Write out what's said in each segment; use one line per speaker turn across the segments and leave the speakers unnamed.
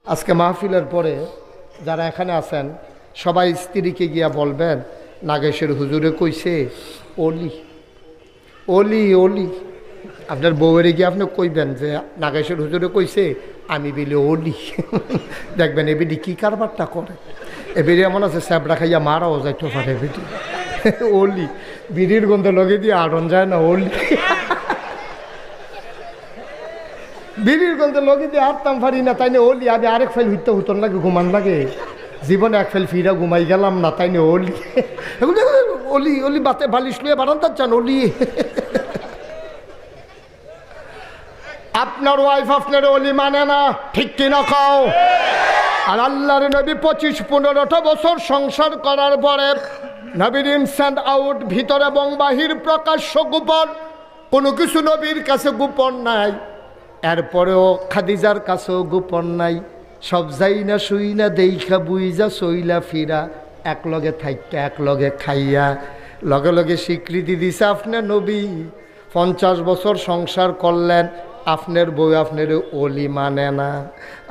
আজকে মাহফিলের পরে যারা এখানে আছেন সবাই স্ত্রীকে গিয়া বলবেন নাগেশের হুজুরে কইছে অলি অলি অলি। আপনার বউয়েরে গিয়ে আপনি কইবেন যে নাগেশের হুজুরে কইছে আমি বিলে অলি। দেখবেন এবিডি কী কারবারটা করে। এবিডি এমন আছে স্যাবড়া খাইয়া মারাও যাইতে পারে এবিডি। অলি বিড়ির গন্ধে লগে দিয়ে আড়ন যায় না অলি। বিড়ির গন্ধে লগে দিয়ে আটতাম পারি না তাই না অলি। আমি আরেক ফাইল হইতে হুতন লাগে ঘুমান লাগে জীবনে এক ফাইল ফিরা ঘুমাই গেলাম না তাই না অলি। অলি অলি বাতে বালিশ লুয়ে বারান্দার চান অলি। আপনার ওয়াইফ আপনার অলি মানে না, ঠিক কিনা খাও। আর আল্লাহর নবী 25-15টা বছর সংসার করার পরে নবীর ইনস্যান্ড আউট, ভিতর এবং বাহির, প্রকাশ্য গোপন, কোনো কিছু নবীর কাছে গোপন নাই। এরপরেও খাদিজার কাছেও গোপন নাই। সব যাই না শুই না দেইখা বুইজা চইলা ফিরা এক লগে থাইকা এক লগে খাইয়া লগে লগে স্বীকৃতি দিছে আপনার নবী। 50 বছর সংসার করলেন, আপনার বউ আপনার অলি মানে না।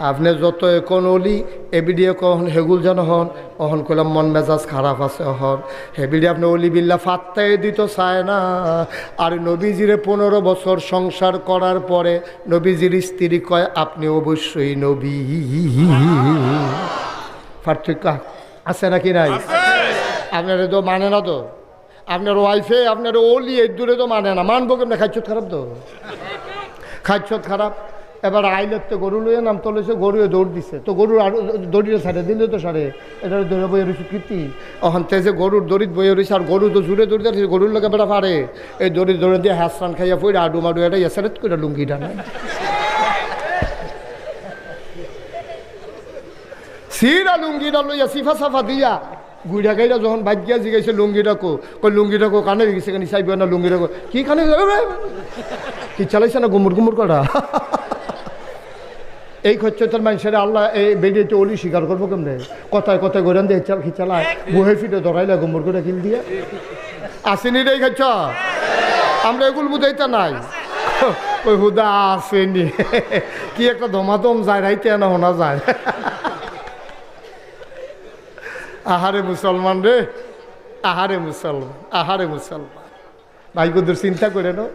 আপনি যত এখন অলি এবিডিয়ে কখন হেগুল যেন হন অহন করলাম মন মেজাজ খারাপ আছে হন হেবিডি আপনি অলি বিল্লা ফাত্তাই দিত চায় না। আর নবীজিরে 15 বছর সংসার করার পরে নবীজির স্ত্রী কয় আপনি অবশ্যই নবী। পার্থক্য আছে নাকি নাই? আপনারা তো মানে না, তো আপনার ওয়াইফে আপনার অলি এই দূরে তো মানে না। মানবো কেমন? খাইছত খারাপ তো, খাইছত খারাপ। এবার আইলের তো গরু লইয়ে নাম তলেছে, গরুয়ে দৌড় দিছে, তো গরুর আর দড়িয়ে সারে দিলে তো সারে এটা দৌড়ে বইয়ে রয়েছে কীর্তি। ওখান থেকে যে গরুর দড়িত বইয়ে রয়েছে আর গরু তো জুড়ে দৌড়তে আছে, গরুর লোকে বেড়া পারে এই দড়ি দৌড়ে দিয়ে হাসরান খাইয়া পড়ে আডু মাডু এটা এসারেত করে লুঙ্গিটা নাই সিরা লুঙ্গিটা লইয়া সিফা সাফা দিয়া গুড়া গাইরা যখন বাদ গিয়া জিগাইছে লুঙ্গিটা কই লুঙ্গিটা কানে গেছে কেন চাইবে না লুঙ্গিটা কি কানে কি চালাইছে না গুমুর গুমুর করা। এই খচ্চতার মানুষের আল্লাহ এই বেরিয়েতে অলি স্বীকার করবো কেমনে? কথায় কথায় গোরান দিয়ে চাল খিচালায় বহে ফিটে ধরাইলা গুমুর করে কিল দিয়ে আসেনি রে খাচ্ছ। আমরা এগুলো বুঝাইতে নাই ওই হুদা আসেনি কি একটা ধমাধম যায় রাইতে না শোনা যায়। আহারে মুসলমান রে, আহারে মুসলমান, আহারে মুসলমান। ভাই কুদ্দুর চিন্তা করে নো,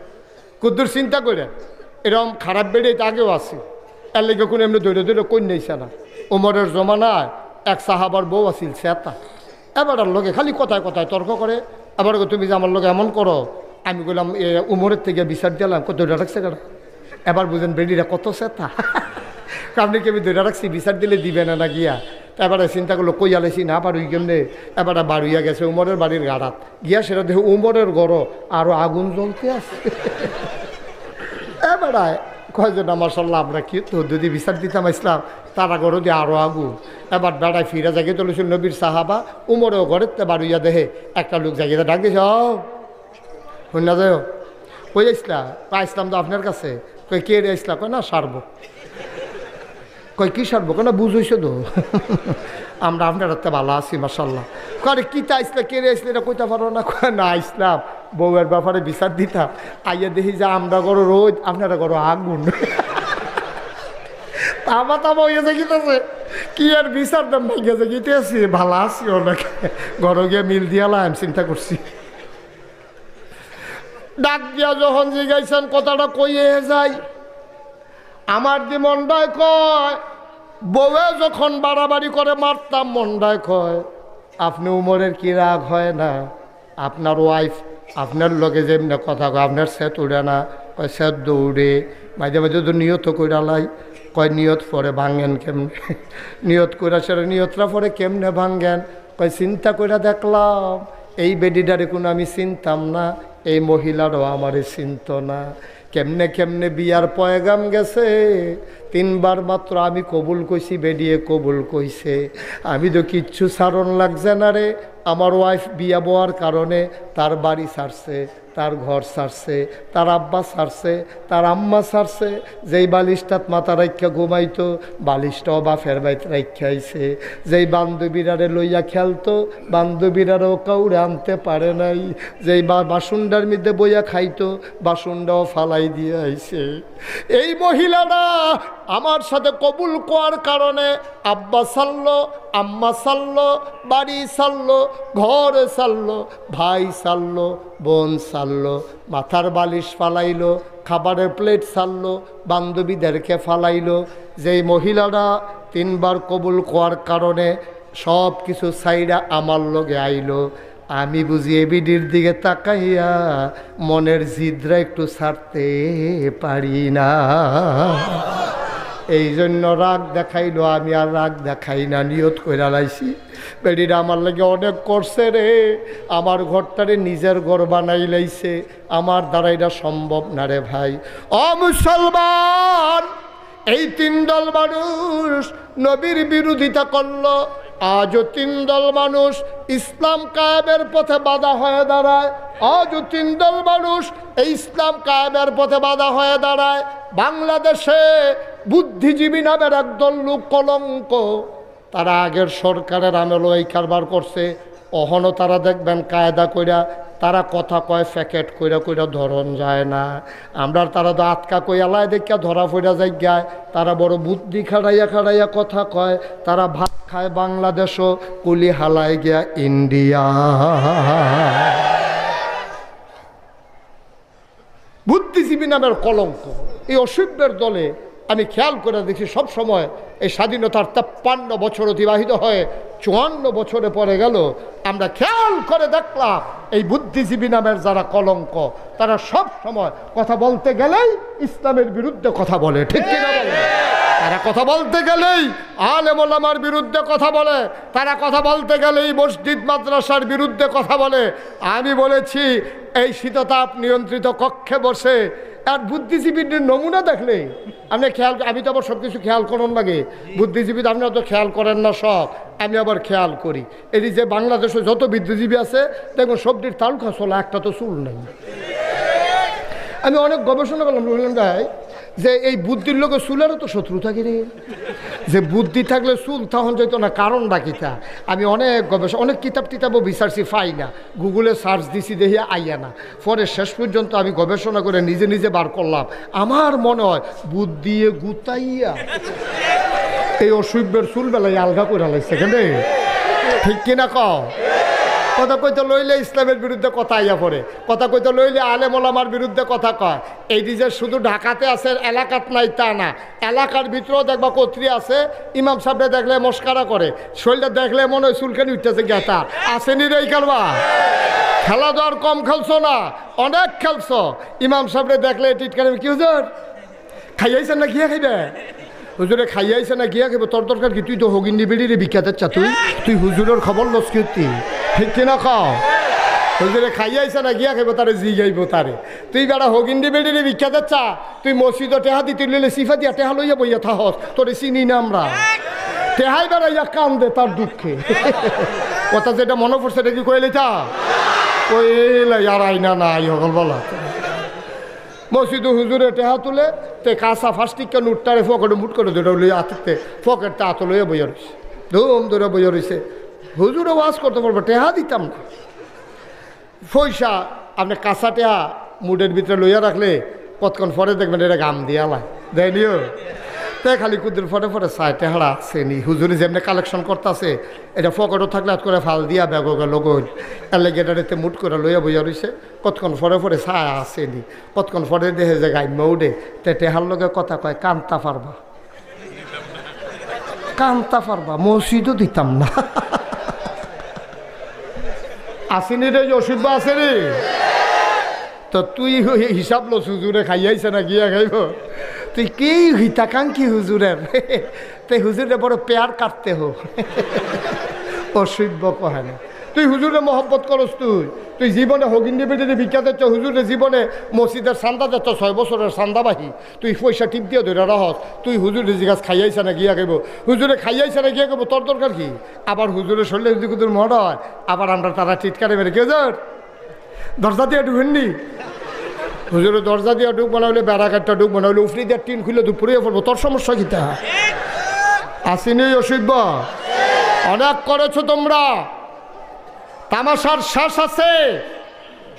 কুদ্দুর চিন্তা করে এরকম খারাপ বেড়ে আগেও আছে। এর লেগে কোনো এমনি ধরে ধরে কই নেইছে না। ওমরের জমানায় এক সাহাবার বউ আছিল সেতা। এবার আর লোকে খালি কথায় কথায় তর্ক করে। এবার তুমি যে আমার লোকে এমন করো, আমি বললাম উমরের থেকে বিচার দিলাম কত ধরে রাখছে কেন। এবার বুঝেন বেডিরা কত সেতা। আপনি কি আমি ধরে রাখছি বিচার দিলে দিবে না না গিয়া। এবারে চিন্তা করলো কই আলেছি না পারুই কেমনে। এবারে বাড়ুইয়া গেছে উমরের বাড়ির গাড়াত গিয়া, সেটা দেখে উমরের গড় আরো আগুন জ্বলতে আছে। এবারে কয় যে না মাশাল্লাহ আমরা কি তো যদি বিচার দিতাম ইসলাম তারা গড় দিয়ে আরো আগুন। এবার বেড়ায় ফিরে জাগিয়ে চলেছিল নবীর সাহাবা, উমরেও ঘরের তে বাড়ুইয়া দেহে একটা লোক জাগিয়ে ডাক দিয়েছে শুন না যায় কই আসলা? আসলাম তো আপনার কাছে। কই কে রে আসলা? কয় না সারবো। কই কি সারবো? কেন বুঝইছো তো আমরা আপনার হাতে ভালো আছি মাশাল্লাহ। কয় কিতা আসলে কে রে আসলে এটা কইতে পারো না? কয় না ইসলাম বউয়ের ব্যাপারে বিচার দিতাম, আইয়া দেখি যে আমরা করো রোজ আপনারা করো আগুন। তামা তামা হইয়াছে গিতেছে কি আর বিচার দাম ভাইয়াছে গিতে আছি ভালো আছি ওনাকে ঘরে গিয়ে মিল দিয়ালাম চিন্তা করছি। ডাক দিয়া যখন জিগাইছেন কথাটা কইয়ে যায় আমার দি মন্ডায় কয় বউয়ে যখন বাড়াবাড়ি করে মারতাম মন্ডায় কয় আপনি উমরের কি রাগ হয় না? আপনার ওয়াইফ আপনার লগে যেমনি কথা কয় আপনার সেট উড়ে না? কয় সেট দৌড়ে মাঝে মাঝে তো নিয়ত কইরালাই। কয় নিয়ত পরে ভাঙেন কেমনে? নিয়ত কইরা সেটা নিয়তরা পরে কেমনে ভাঙেন? কয় চিন্তা কইরা দেখলাম এই বেডিটারে কোনো আমি চিনতাম না, এই মহিলারও আমারে চিনত না। কেমনে কেমনে বিয়ার পয়গাম গেছে 3 বার মাত্র আমি কবুল কইছি, বেডিয়ে কবুল কইছে। আমি তো কিচ্ছু সারণ লাগছে না রে। আমার ওয়াইফ বিয়া বওয়ার কারণে তার বাড়ি ছাড়ছে, তার ঘর ছাড়ছে, তার আব্বা ছাড়ছে, তার আম্মা ছাড়ছে। যেই বালিশটাত মাথা রাখা ঘুমাইতো বালিশটাও বাফের বাইত রাখা আইছে। যেই বান্ধবীরারে লইয়া খেলতো বান্ধবীরারও কাউরে আনতে পারে নাই। যেই বাসুন্ডার মধ্যে বইয়া খাইতো বাসুন্ডাও ফালাই দিয়ে আইছে। এই মহিলাটা আমার সাথে কবুল করার কারণে আব্বা ছাড়লো, আম্মা ছাড়লো, বাড়ি ছাড়লো, ঘর ছাড়লো, ভাই ছাড়লো, বোন ছাড়লো, মাথার বালিশ ফালাইলো, খাবারের প্লেট ছাড়লো, বান্ধবীদেরকে ফালাইলো। যেই মহিলাটা 3 বার কবুল করার কারণে সব কিছু ছাইরা আমার লগে আইলো, আমি বুঝি এবিডির দিকে তাকাইয়া মনের জিদরা একটু ছাড়তে পারি না। এই জন্য রাগ দেখাইলো, আমি আর রাগ দেখাই না, নিয়ত কইরা লাইছি বেডিরা আমার লাগে অনেক করছে রে, আমার ঘরটারে নিজের ঘর বানাই লাইছে, আমার দ্বারা এটা সম্ভব না রে ভাই। ও মুসলমান, এই 3 দল মানুষ নবীর বিরোধিতা করলো, আজও 3 দল মানুষ ইসলাম কায়েমের পথে বাধা হয়ে দাঁড়ায়। আজও 3 দল মানুষ এই ইসলাম কায়েমের পথে বাধা হয়ে দাঁড়ায়। বাংলাদেশে বুদ্ধিজীবী নামের একদল লোক কলঙ্ক, তারা আগের সরকারের আমলেও এই কারবার করছে, অহনো তারা দেখবেন কায়দা কইরা তারা কথা কয়, প্যাকেট কইরা কইরা ধরন যায় না। আমরা তারা তো আটকা কই এলায় দেখিয়া ধরা ফইরা যাইগায়, তারা বড় বুদ্ধি খাড়াইয়া খাড়াইয়া কথা কয়। তারা ভাত খায় বাংলাদেশও, কুলি হালায় গিয়া ইন্ডিয়া। বুদ্ধিজীবী নামের কলঙ্ক এই অসভ্যের দলে আমি খেয়াল করে দেখি সব সময় এই স্বাধীনতার 53 বছর অতিবাহিত হয়ে 54 বছরে পরে গেল, আমরা খেয়াল করে দেখলাম এই বুদ্ধিজীবী নামের যারা কলঙ্ক তারা সব সময় কথা বলতে গেলেই ইসলামের বিরুদ্ধে কথা বলে, ঠিক কিনা বলে? তারা কথা বলতে গেলেই আলেম ওলামার বিরুদ্ধে কথা বলে, তারা কথা বলতে গেলেই মসজিদ মাদ্রাসার বিরুদ্ধে কথা বলে। আমি বলেছি এই শীততাপ নিয়ন্ত্রিত কক্ষে বসে আর বুদ্ধিজীবীর নমুনা দেখলে আপনি খেয়াল, আমি তো আবার সব কিছু খেয়াল করেন লাগে, বুদ্ধিজীবী আপনারা তো খেয়াল করেন না সব, আমি আবার খেয়াল করি। এই যে বাংলাদেশে যত বুদ্ধিজীবী আছে দেখুন সবটির তালুকা চলা, একটা তো চুল নেই। আমি অনেক গবেষণা করলাম, বললাম ভাই যে এই বুদ্ধির লোকের চুলেরও তো শত্রু থাকে রে, যে বুদ্ধি থাকলে চুল তখন যেত না, কারণ ডাকিতা। আমি অনেক গবেষণা, অনেক কিতাব টিতাবও বিচারছি, পাই না, গুগলে সার্চ দিছি, দেখি আইয়া না। পরে শেষ পর্যন্ত আমি গবেষণা করে নিজে নিজে বার করলাম, আমার মনে হয় বুদ্ধি গুতাইয়া এই অসভ্যের চুল বেলায় আলগা করে লাগছে কেন, ঠিক কিনা কও? কথা কইতে লইলে ইসলামের বিরুদ্ধে কথা আইয়া পড়ে, কথা কইতে লইলে আলেম ওলামার বিরুদ্ধে কথা কয়। এই যে শুধু ঢাকাতে আছে, এলাকাত নাই তা না, এলাকার ভিতরেও দেখবা কর্তৃ আছে, ইমাম সাহেবরা দেখলে মস্কারা করে, শরীরটা দেখলে মনে হয় চুলখানি উঠতেছে গেতা, আসেনি রে এই কারবা। খেলা তো আর কম খেলছো না, অনেক খেলছো। ইমাম সাহেবরা দেখলে টিটকারি, কি হুজুর খাইয়াইছেন না, গিয়া খাইবে? হুজুরে খাইয়াইছে না, গিয়া খাইবে? তোর দরকার কি? তুই তো হগিন্দি বেড়িরে বিখ্যাতের চা, তুই হুজুরের খবর লস কীর্তি, ঠিক কিনা খাও? হুজুরে খাইয়াইছে না, গিয়া খাইব তারে, জি গাইব তারে। তুই বেড়া হগিন্দি বেড়িরে বিখ্যাতের চা, তুই মসজিদ টেহা দিতে লইলে সিফা দিয়া টেহা লইয়া বইয়া থাহস, তোরে চিনি না আমরা। টেহাই বেড়াইয়া কান্দে তার দুঃখে। কথা যেটা মনে পড়ছে এটা কি কইলে তা কইলে আর আইনা না আই হকল বলা। মসজিদ হুজুরে টেহা তুলে তে কাঁচা ফাস্টিকা নুটটারে ফকেটে মুট করে ধরে লইয়া হাতে ফকেটটা হাতে লইয়া বইয়া রয়েছে, ধুম ধরে বইয়া রয়েছে। হুজুরে ওয়াজ করতে পারবো, টেহা দিতাম না। পয়সা আপনি কাঁচা টেহা মুডের ভিতরে লইয়া রাখলে কতক্ষণ পরে দেখবেন এটা গাম দিয়া লাই দেয়নিও, তাই খালি কুদের ফটে ফটে চাই টেহারা আসেনি। হুজুরে যেমনি কালেকশন করতেছে, এটা ফকেটও থাকলে হাত করে ফাল দিয়া ব্যাগ লগন এলে গেটারেতে মুট করে লইয়া বইয়া রয়েছে। কতক্ষণ ফরে ফরে ছায়া আসেনি, কতক্ষণ ফরে দেখে যে গাইমা উঠে, তে টেহার লগে কথা কয়, কান্তা পারবা, কান্তা পারবা, মসজিদও দিতাম না। আসেনি রে, অসুখ আছে রে। তো তুই হিসাব লো, হুজুরে খাইয়াইছে না, গিয়া খাইব? তুই কি হিতাকাঙ্ক্ষী হুজুরের, তাই হুজুরে বড় পেয়ার কাটতে হো, অসভ্য কহে না। তুই হুজুরে মহব্বত করস, তুই জীবনে হগিন্দি বেটিতে বিখ্যাত হচ্ছ, হুজুরে জীবনে মসজিদের চান্দা যাচ্ছ, 6 বছরের চান্দাবাহী, তুই পয়সা টিপ দিয়ে ধরে রহস। তুই হুজুরে জিজ্ঞাসা খাইয়াইছে না, গিয়া খাইব? হুজুরে খাইয়াইছে না, গিয়া খাইব, তোর দরকার কি? আবার হুজুরে শরীরে যদি কুদুর মড হয়, আবার আমরা তারা চিৎকারে মেরে, কি হুজুর দরজা দিয়ে ঢুকেননি? হুজুরে দরজা দিয়ে ঢুক মনে হলে বেড়াঘাটটা ঢুক মনে হলে উফরি দিয়ে টিন খুলে দুপুরে পড়বো, তোর সমস্যা কিতা? আসিনি অসুখ অনেক করেছো তোমরা। তামাশার শেষ আছে,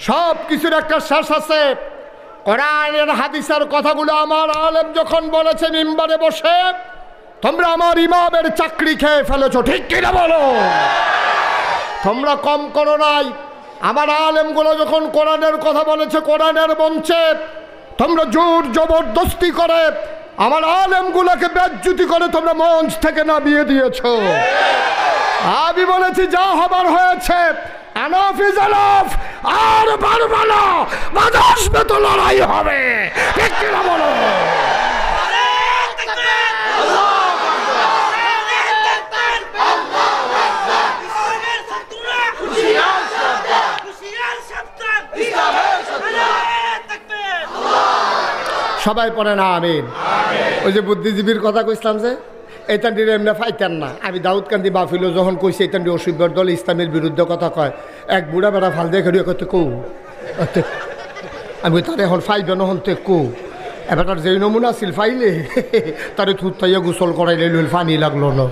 সব কিছুর একটা শেষ আছে। কোরআনের হাদিসের কথাগুলো আমার আলেম যখন বলেছে মিম্বারে বসে, তোমরা আমার ইমামের চাকরি খেয়ে ফেলেছো, ঠিক কিনা বলো? তোমরা কম করো নাই। আমার আলেমগুলো যখন কোরআনের কথা বলেছে কোরআনের মঞ্চে, তোমরা জোর জবরদস্তি করে আমার আলেমগুলোকে বেজ্জুতি করে তোমরা মঞ্চ থেকে নামিয়ে দিয়েছ। আমি বলেছি যা হবার হয়েছে, এনাফ ইজ এনাফ, আর পারবে না, বাধা আসবে তো লড়াই হবে, ঠিক কিনা বলো? সবাই পড়ে না আমিন। ওই যে বুদ্ধিজীবীর কথা কইছিলাম যে এইটান্ডির এমনি ফাইতেন না। আমি দাউদকান্দি বাফিলো যখন কইছি এইটান্ডি অসুবিধার দল ইসলামের বিরুদ্ধে কথা কয়, এক বুড়া বেড়া ফাল দিয়ে খেড়িয়ে করতে কৌ, আমি তার এখন ফাইবে নহন তে কৌ এবার তার যেই নমুনা ছিল ফাইলে তারে থুত তাইয়া গোসল করাইলে লইল, ফানি লাগলো না।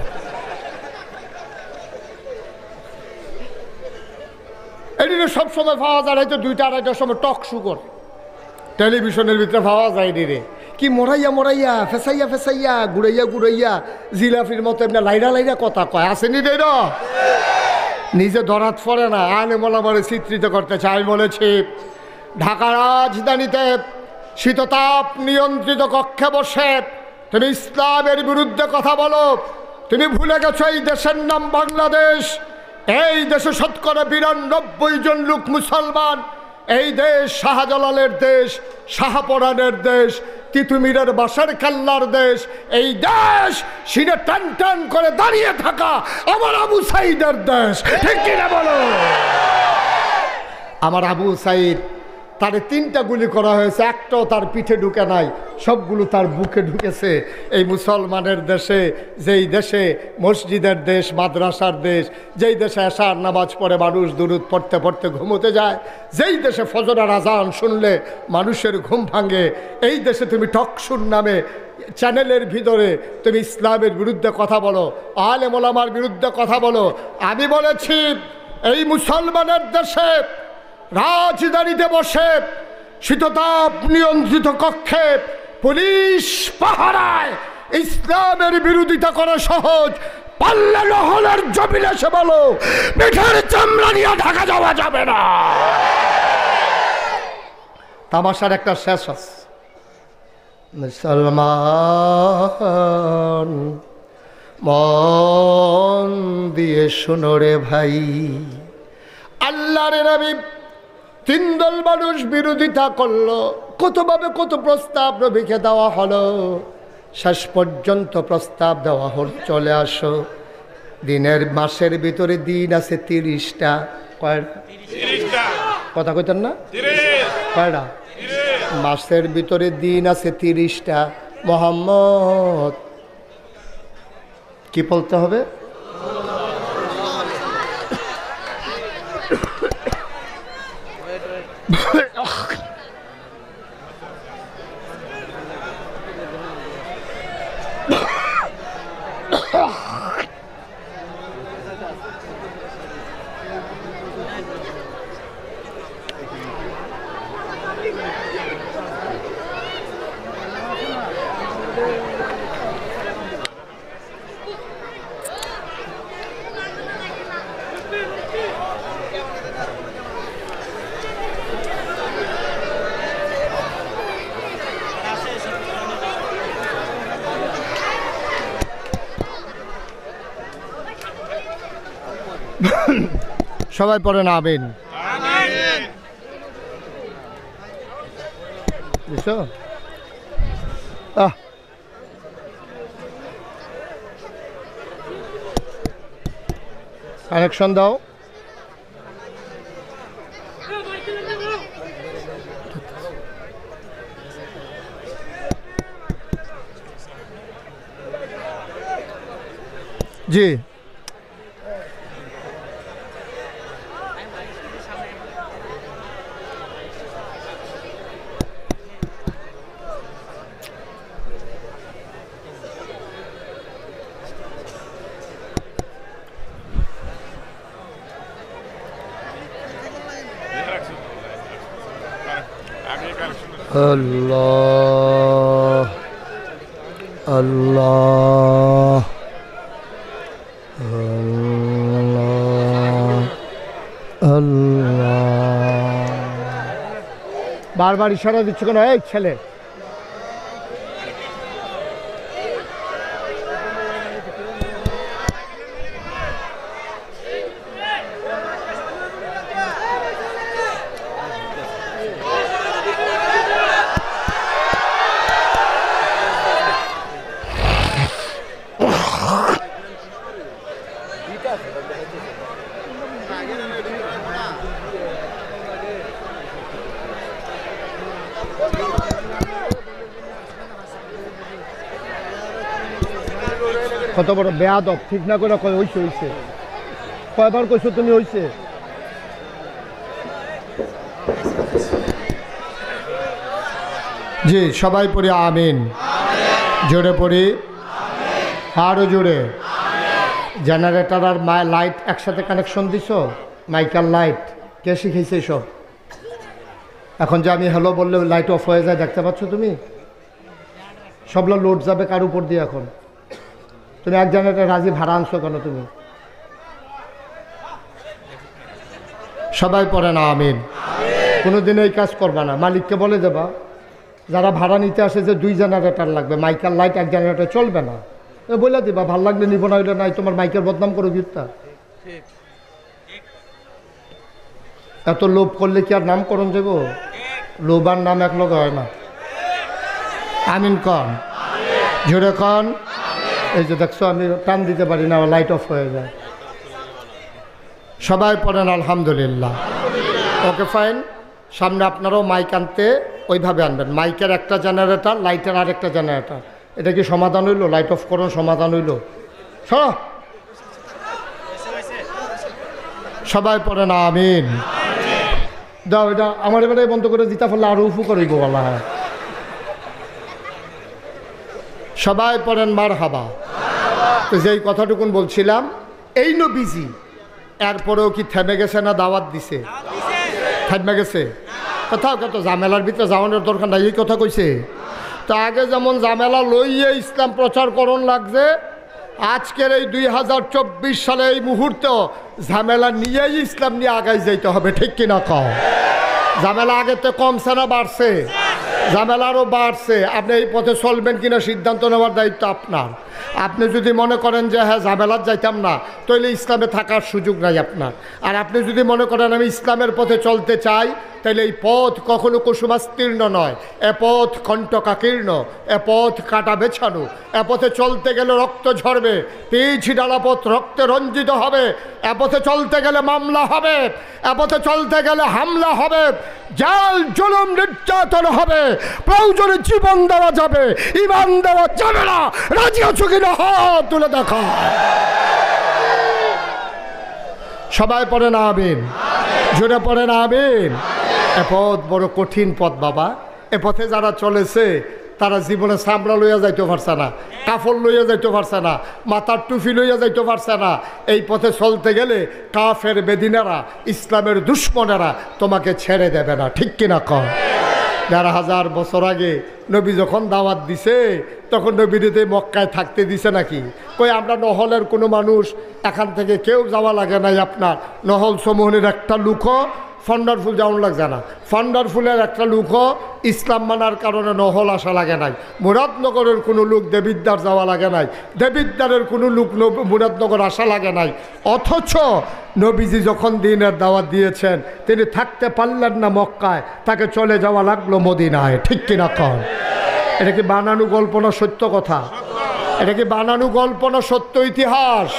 এদিকে সবসময় পাওয়া যায়, হয়তো 2টা 2:30টার সময় টক শু করে টেলিভিশনের ভিতরে পাওয়া যায় রে, কি মোরাইয়া মোরাইয়া ফেসাইয়া ফেসাইয়া গুড়াইয়া গুড়াইয়া জিলাফির মতো এমনি লাইরা লাইরা কথা কয়, আসেনি রে? নিজে ধরাত পড়ে না, আলে মোলামারে চিত্রিত করতে চাই। বলেছি ঢাকা রাজধানীতে শীততাপ নিয়ন্ত্রিত কক্ষে বসে তুমি ইসলামের বিরুদ্ধে কথা বলো। তুমি ভুলে গেছো এই দেশের নাম বাংলাদেশ। এই দেশে শতকরা 92 জন লোক মুসলমান। এই দেশ শাহজালালের দেশ, শাহপরানের দেশ, তিতুমিরের বাসার কাল্লার দেশ। এই দেশ সিনে টান টান করে দাঁড়িয়ে থাকা আমার আবু সাইদের দেশ, ঠিক কিনা বলো? আমার আবু সাইদ, তারে 3টা গুলি করা হয়েছে, একটাও তার পিঠে ঢুকে নাই, সবগুলো তার বুকে ঢুকেছে। এই মুসলমানের দেশে, যেই দেশে মসজিদের দেশ, মাদ্রাসার দেশ, যেই দেশে এশার নামাজ পড়ে মানুষ দুরুদ পড়তে পড়তে ঘুমোতে যায়, যেই দেশে ফজরের আজান শুনলে মানুষের ঘুম ভাঙে, এই দেশে তুমি টকশুর নামে চ্যানেলের ভিতরে তুমি ইসলামের বিরুদ্ধে কথা বলো, আলেম ওলামার বিরুদ্ধে কথা বলো। আমি বলেছি এই মুসলমানের দেশে রাজধানীতে বসে শীততাপ নিয়ন্ত্রিত কক্ষে পুলিশ পাহারায় ইসলামের বিরোধিতা করা সহজ, পাল্লা নহলের জমিনে এসে বলো পিঠের চামড়া নিয়ে ঢাকা যাওয়া যাবে না। তামাশার একটা শেষ আছে। মুসলমান মন দিয়ে শোনো রে ভাই, আল্লাহর নবী 3 দল মানুষ বিরোধিতা করলো, কতভাবে কত প্রস্তাব নবীকে দেওয়া হলো, শেষ পর্যন্ত প্রস্তাব দেওয়া হলো চলে আসো। দিনের মাসের ভিতরে দিন আছে 30টা। কয়টা? কথা কইতেন না? কয়টা? মাসের ভিতরে দিন আছে 30টা। মোহাম্মদ কি বলতে হবে? সবাই পড়ে না আমিন। বুঝছো? কানেকশন দাও। জি আল্লাহ আল্লাহ আল্লাহ আল্লাহ। বারবার ইশারা দিচ্ছ কেন এই ছেলে? কত বড় বেয়াদব, ঠিক না করে কয় হইছে হইছে, কয়বার কইছো তুমি হইছে? জি সবাই পড়ি আমিন, জোরে পড়ি, আরো জোরে। জেনারেটর আর লাইট একসাথে কানেকশন দিছ, মাইকার লাইট কে শিখেছে সব? এখন যে আমি হ্যালো বললে লাইট অফ হয়ে যায়, দেখতে পাচ্ছ তুমি? সবগুলো লোড যাবে কার উপর দিয়ে? এখন তুমি এক জেনারেটর রাজি ভাড়া আনছো কেন তুমি? সবাই পড়ে না আমিন। কোনোদিন এই কাজ করবা না, মালিককে বলে দেবা যারা ভাড়া নিতে আসে যে 2 জেনারেটর লাগবে, মাইকার লাইট এক জেনারেটর চলবে না, বলে দিবা ভাল লাগলে নিব, না হইলে নাই, তোমার মাইকের বদনাম করো গিফটটা। এত লোভ করলে কি আর নামকরণ যাব? লোভার নাম এক লোক হয় না। আমিন কন, জোরে কন। এই যে দেখছো আমি টান দিতে পারি না, লাইট অফ হয়ে যায়। সবাই পড়েন আলহামদুলিল্লাহ। Okay fine. সামনে আপনারাও মাইক আনতে ওইভাবে আনবেন, মাইকের একটা জেনারেটর, লাইটের আরেকটা জেনারেটর। এটা কি সমাধান হইল? লাইট অফ করুন, সমাধান হইল? সবাই পড়েন আমিন। দাও এটা আমার এবারে বন্ধ করে দিতে পারলে আরো উপকার হইব বলা হয়। সবাই পড়েন মারহাবা। তো যেই কথাটুকুন বলছিলাম, এই নবীজি এরপরেও কি থেমে গেছে না দাওয়াত দিছে? থেমে গেছে কোথাও কত ঝামেলার ভিতরে যাওয়ানোর দরকার নাই, এই কথা কইছে। তো আগে যেমন ঝামেলা লইয়ে ইসলাম প্রচার করণ লাগছে, আজকের এই 2024 সালে এই মুহূর্তেও ঝামেলা নিয়েই ইসলাম নিয়ে আগাই যাইতে হবে, ঠিক কিনা কও? ঝামেলা আগেতে কমছে না বাড়ছে? ঝামেলা আরও বাড়ছে। আপনি এই পথে চলবেন কিনা সিদ্ধান্ত নেওয়ার দায়িত্ব আপনার। আপনি যদি মনে করেন যে হ্যাঁ ঝামেলার যাইতাম না, তাহলে ইসলামে থাকার সুযোগ নাই আপনার। আর আপনি যদি মনে করেন আমি ইসলামের পথে চলতে চাই, তাহলে এই পথ কখনো কুসুমাস্তীর্ণ নয়, এ পথ কণ্টকাকীর্ণ, এ পথ কাটা বেছানো। এ পথে চলতে গেলে রক্ত ঝরবে, পিচ ডালা পথ রক্তে রঞ্জিত হবে। এ পথে চলতে গেলে মামলা হবে, এ পথে চলতে গেলে হামলা হবে, জাল জুলুম নির্যাতন হবে, প্রয়োজনে জীবন দেওয়া যাবে, ইমান দেওয়া যাবে না। রাজি আছো কিনা হাত তুলে দেখা। সবাই পড়ে না আমিন, জোরে পড়ে না আমিন। এ পথ বড় কঠিন পথ বাবা। এ পথে যারা চলেছে তারা জীবনে চামড়া লইয়া যাইতে পারছে না, কাফড় লইয়া যাইতে পারছে না, মাথার টুপি লইয়া যাইতে পারছে না। এই পথে চলতে গেলে কাফের বেদিনেরা, ইসলামের দুশ্মনেরা তোমাকে ছেড়ে দেবে না, ঠিক কিনা কয়? ১,৫০০ বছর আগে নবী যখন দাওয়াত দিছে, তখন নবীতে মক্কায় থাকতে দিছে নাকি? কই আমরা নহলের কোনো মানুষ এখান থেকে কেউ যাওয়া লাগে নাই। আপনার নহল সমূহের একটা লুকও ফান্ডারফুল যাওয়ান লাগছে না। ফান্ডারফুলের একটা লুকও ইসলাম মানার কারণে নহল আসা লাগে নাই। মুরাদনগরের কোনো লোক দেবিদ্বার যাওয়া লাগে নাই, দেবিদ্বারের কোনো লোক মুরাদনগর আসা লাগে নাই। অথচ নবীজি যখন দিনের দাওয়াত দিয়েছেন, তিনি থাকতে পারলেন না মক্কায়, তাকে চলে যাওয়া লাগলো মদিনায়, ঠিক কিনা কন? এটা কি বানানো গল্প না সত্য কথা? এটা কি বানানো গল্প না সত্য ইতিহাস?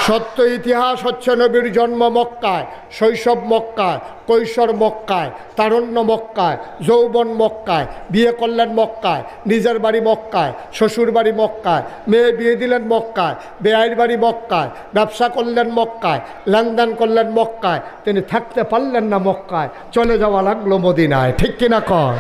সত্য ইতিহাস হচ্ছে নবীর জন্ম মক্কায়, শৈশব মক্কায়, কৈশোর মক্কায়, তারুণ্য মক্কায়, যৌবন মক্কায়, বিয়ে করলেন মক্কায়, নিজের বাড়ি মক্কায়, শ্বশুর বাড়ি মক্কায়, মেয়ে বিয়ে দিলেন মক্কায়, বেয়াইর বাড়ি মক্কায়, ব্যবসা করলেন মক্কায়, লেনদেন করলেন মক্কায়। তিনি থাকতে পারলেন না মক্কায়, চলে যাওয়া লাগলো মদিনায়, ঠিক কিনা কর?